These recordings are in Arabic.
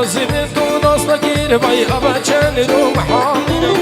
خوزی من تو ناس نگیر بای ابا چند رو محالینا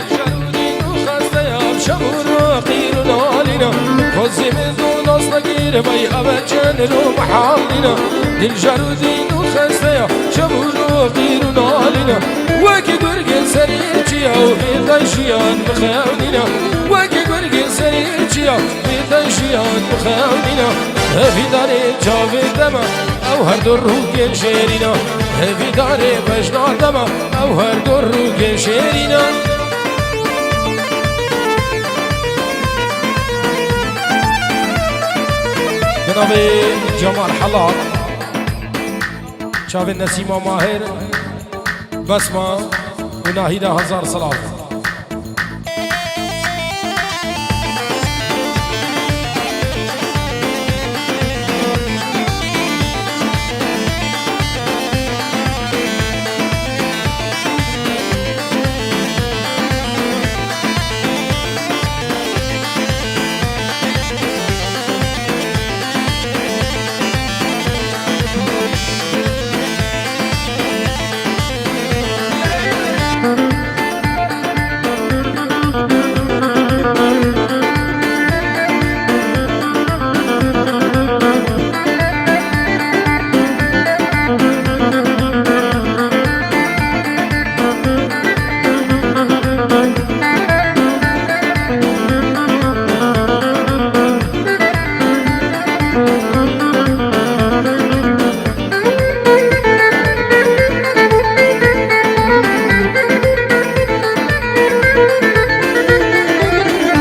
جرودین و خسته اب شبور و قیر و نالینا خوزی من تو ناس نگیر بای ابا چند رو محالینا دل جرودین و خسته اب شبور و قیر و نالینا وکی گرگل سریر چیا و بیتشیان بخونینا وکی گرگل سریر چیا بیتشیان بخونینا هفی داره جاوی دما او هر دو روگ شیرینا هفی داره بجنار دما او هر دو روگ شیرینا جناب جمال حلاق شاف النسيمة ماهر بسمة وناهيدا هزار صلاة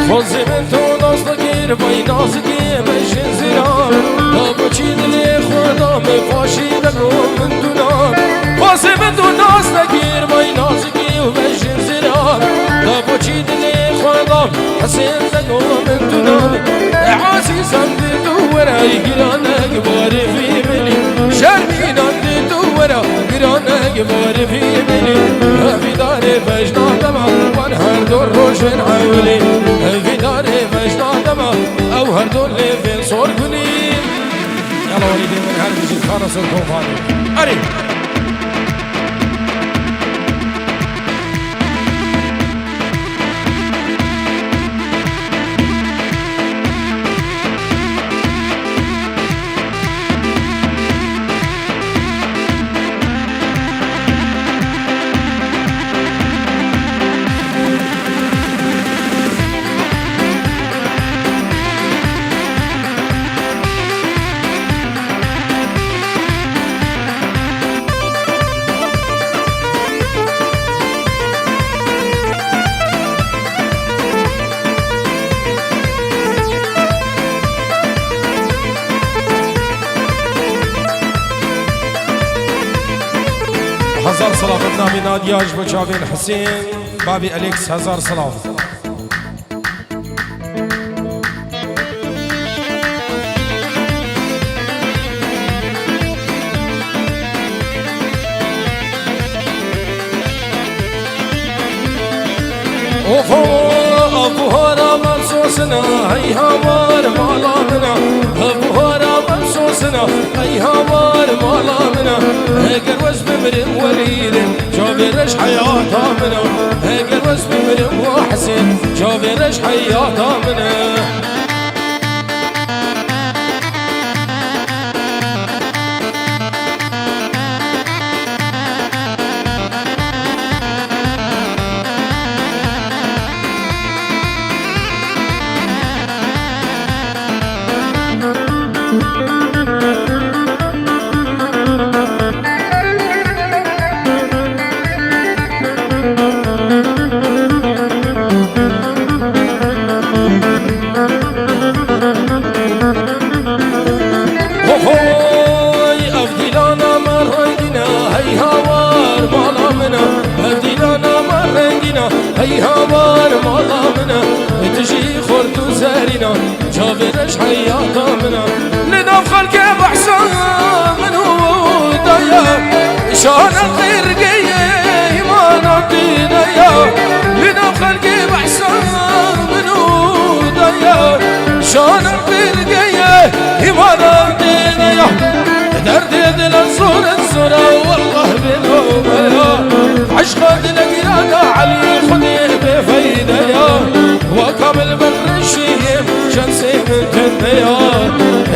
خوزی من تو ناز نگیر بای نازگی بشین زیران تا بچی دلی خدا مفاشی دگو من دونان خوزی من تو ناز نگیر بای نازگی و بشین زیران تا بچی دلی خدا حسین دگو من دونان عزیزم دی تو ورای گرانک باری فی منی شرمینان دی تو ورا گرانک باری فی منی هفی داره بجنان دما وان هر دور روشن حولی هفی داره بجنان دما او هر دور لیفین صور کنی یلا ولیدی من هر بجید خانه سر توفانی اری هزار صلاة نامی نادیاج بچاوین حسین بابی الیکس هزار صلاة ابوهارا مبسوسنا هی هوار مالا منا ابوهارا مبسوسنا هی هوار مالا منا هگر وش بمرم وليد جابرش حياتا منا هگر وش بمرم وحسين جابرش حياتا منا هی هوار مالا منا تجي خورتو زارينا جابرش حياتا منا لنا خلق بحسان منو دايا شان الخرقية ما نعطينا يا لنا خلق بحسان منو دايا شان الخرقية ما نعطينا يا درد دل الصور الزرا والله بنوبة عشقا لقينا علي خذي بفايدة يا وكامل بر الشيم شمسي من تنيا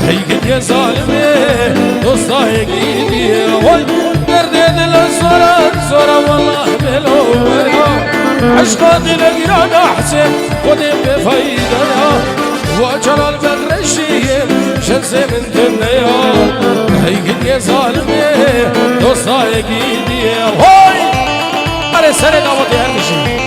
هي قد يا ظالمي وصايق ايدي وي نردد الزرا والله بنوبة عشقا لقينا حسين خذي بفايدة يا وجرى البر الشيم شمسي من تنيا هي قد يا ظالمي وصايق ايدي وي أنا سنة دعوتي هرمشي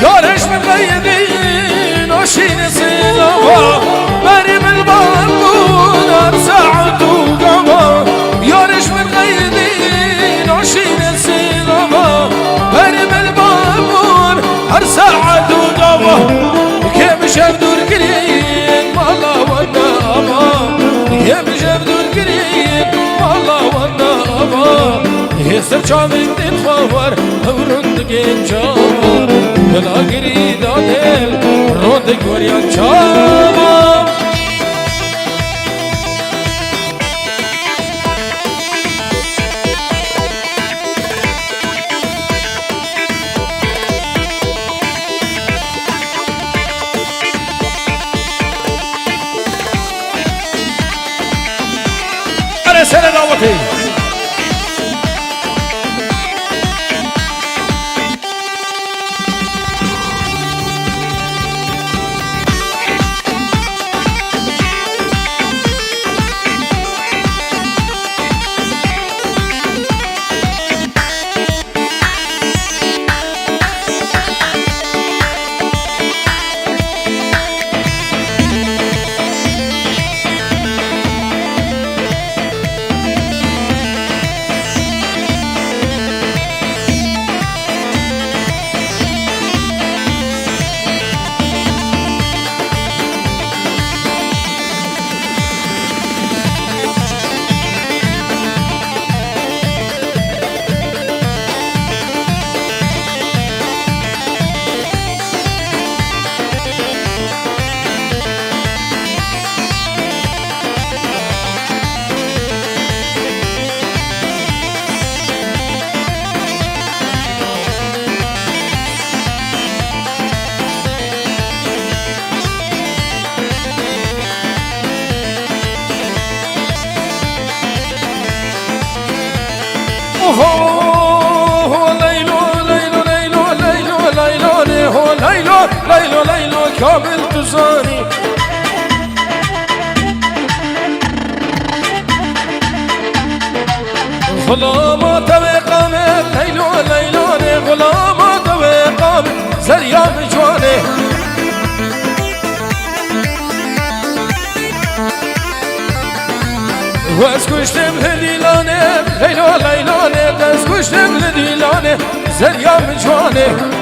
يارش مقيدين وشين صيغة مريم الباربون أرسعت وقما يارش مقيدين وشين صيغة مريم الباربون أرسعت وقما كيف شفدور قريب والله وانا أما كيف شفدور قريب والله وانا أما يسر شامل تتخور ورندقين شامر يلا قريد عدل رودك وريان شامر أنا سنة دعوتي ليلو كامل تزاني غلامات وقامل ليلو غلامات وقامل زريان جواني واسكشتم هديلاني ليلو اسكشتم هديلاني زريان جواني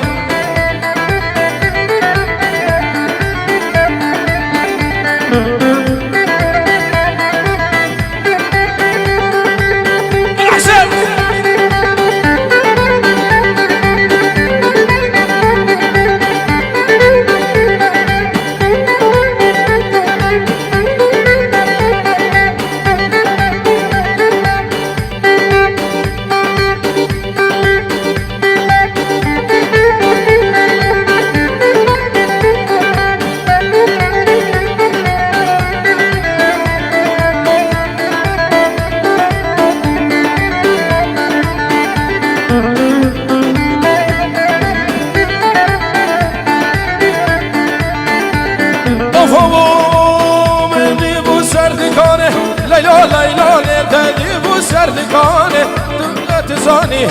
خانه دولت زاني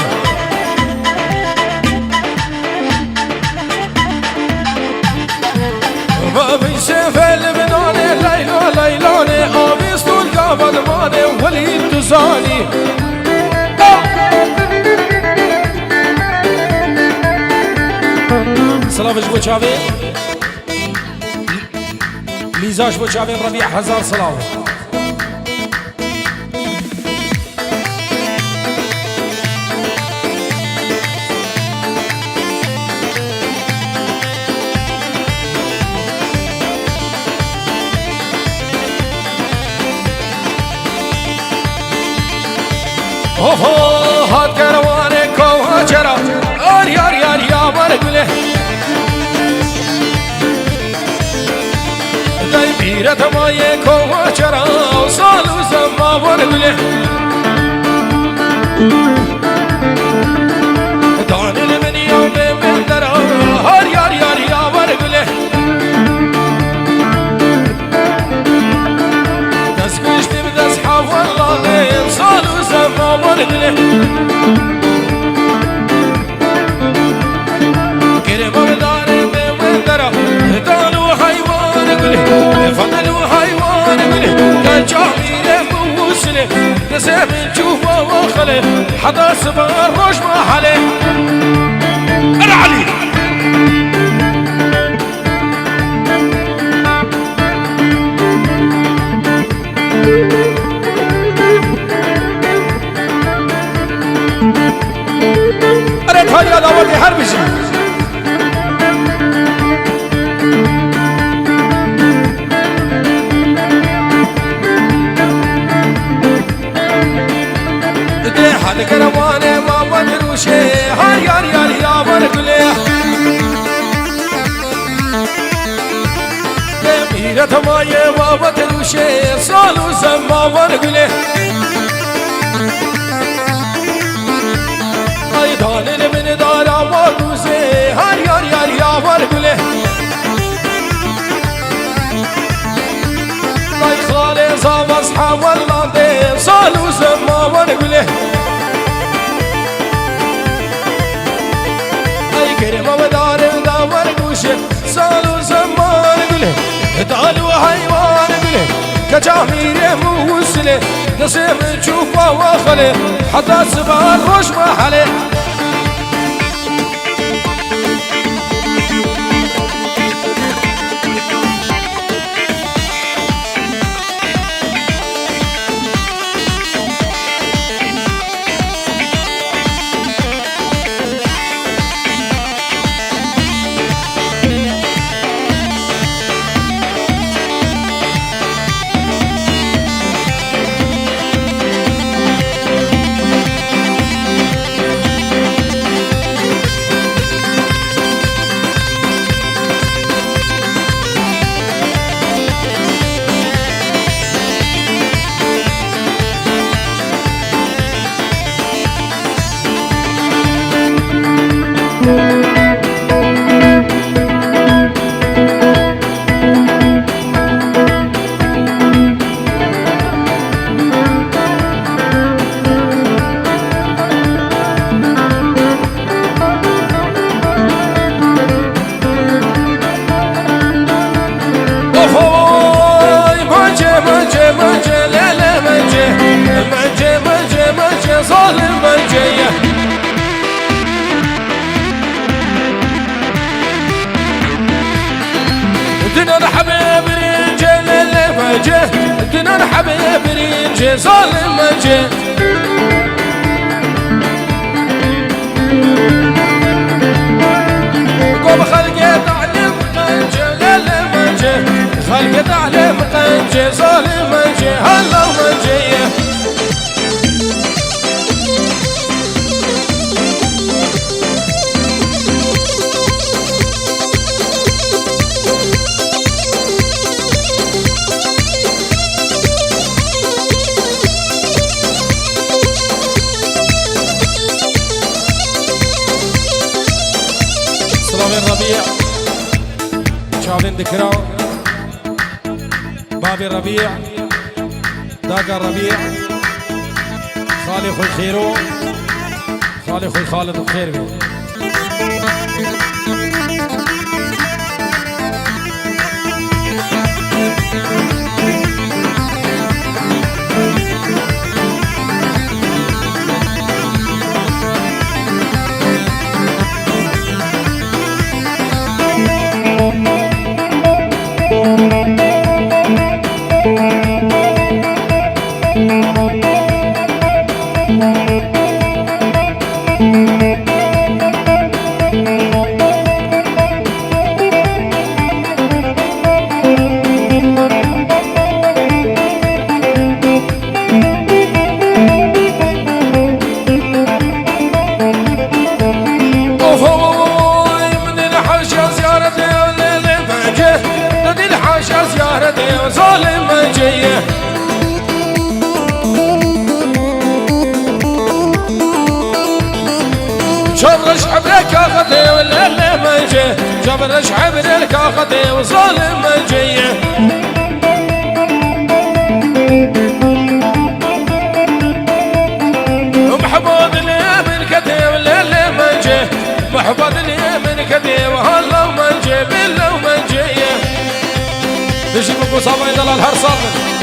بابي سيفل بناني ليلو ليلاني آبي ستول قابل ماني وليد تزاني سلافش بو چاوين ليزاش بو چاوين ربيع هزار سلاف اوه هات كروانه کوه چرا آر یار یار یا برگله دای بیرت مایه کوه چرا سالو زما برگله دانل من یوم من درا آر یار یار یا برگله دست کشتی بدست حواله سالو زما برگله فضلوا حيوان قله كان جامير موسله نسيب نشوفه وخله حدا صبر روش ما حله العلي أريد هاي هذا ودي حربشي هذا كروانه ما بدروشه هاي يار يار يا برقله ميرة مايه ما بدروشه سالو زما برقله هاي دانل من دارا مروزه هاي يار يار يا برقله هاي خاله صاب اصحاب والله سالو زما برقله كريم ودار دامر گوشه سالو زمان گله دالو حیوان گله كجامير موسله نسيم نشوفه وخله حتى سبان روش محله ظالم منجيه دنا الحبيب رجال المنجيه دنا الحبيب رجال ظالم منجيه قوم خلقي تعلم منجيه للمنجيه خلقي تعلم منجيه ظالم منجيه هلا منجيه الربيع شافين ذكرى باب الربيع داق الربيع خالي خوي خيرو خالي خوي خالد بخير بي ظالم جيه جبرش عبرك اخذي ولا لا ما جيه جبرش عبرك اخذي وظالم جيه محبوب لي من كذي ولا لا ما جيه محبوب لي من كذي وهلا ما جيه بالله ما جيه تجي بكو صابين دلال الهر صابن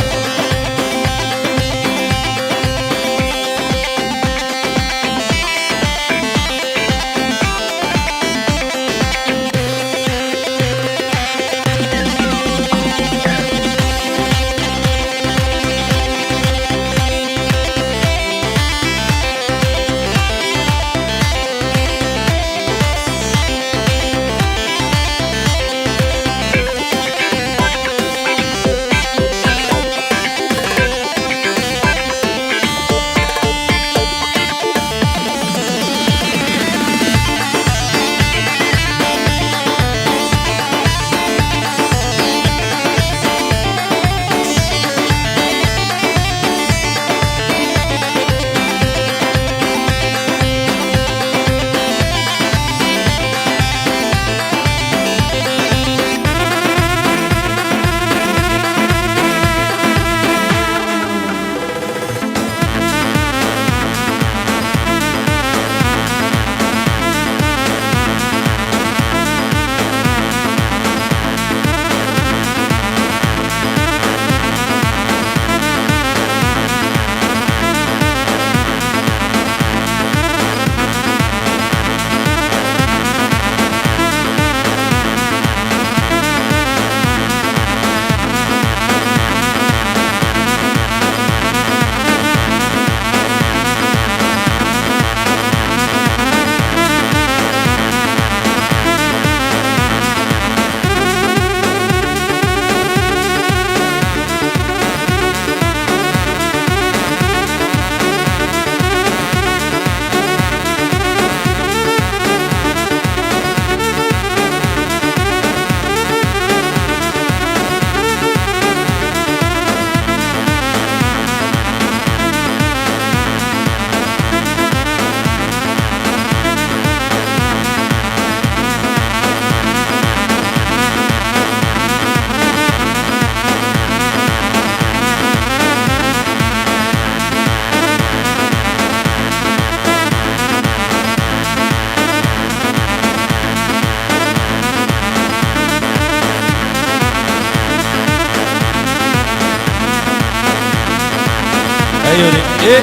عيوني ايه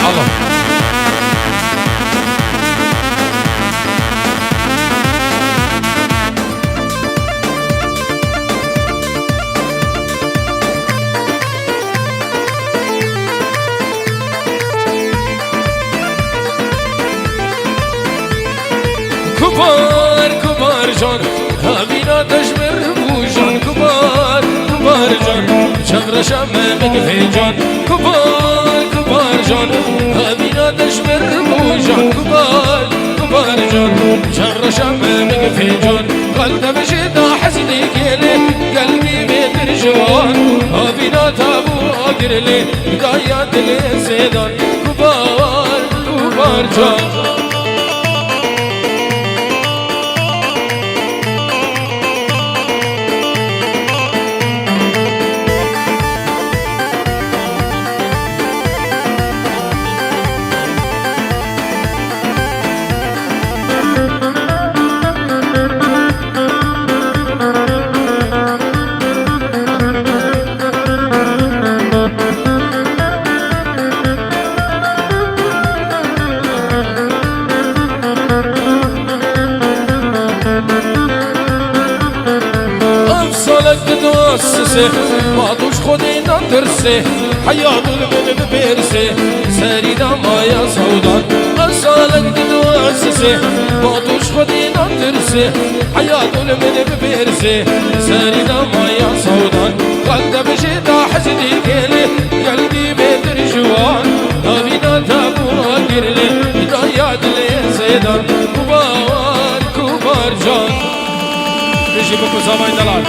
الله كبار كبار جان هابينا تشمر بوجان كبار كبار جان شمر شمامك في جان كبار كبار جان هابينا تشمر بوجان كبار كبار جان شمر شمامك في جان قلت بشدا حزني كيلي قلبي بيتر جوان هابينا تابو اقرلي بدايات الانسدان كبار كبار جان تدوسسه ما توش خودي نترسه حياة المن ببرسه سريدا ما يا سودان أصالك تدوسسه ما توش خودي نترسه حياة المن ببرسه سريدا ما يا سودان قد بشتا حسدي كيلي قلبي بيت جوان أبينا تابو أقرلي بدايات لي سيدان كبار كبار جان نجيبكم زمان دلال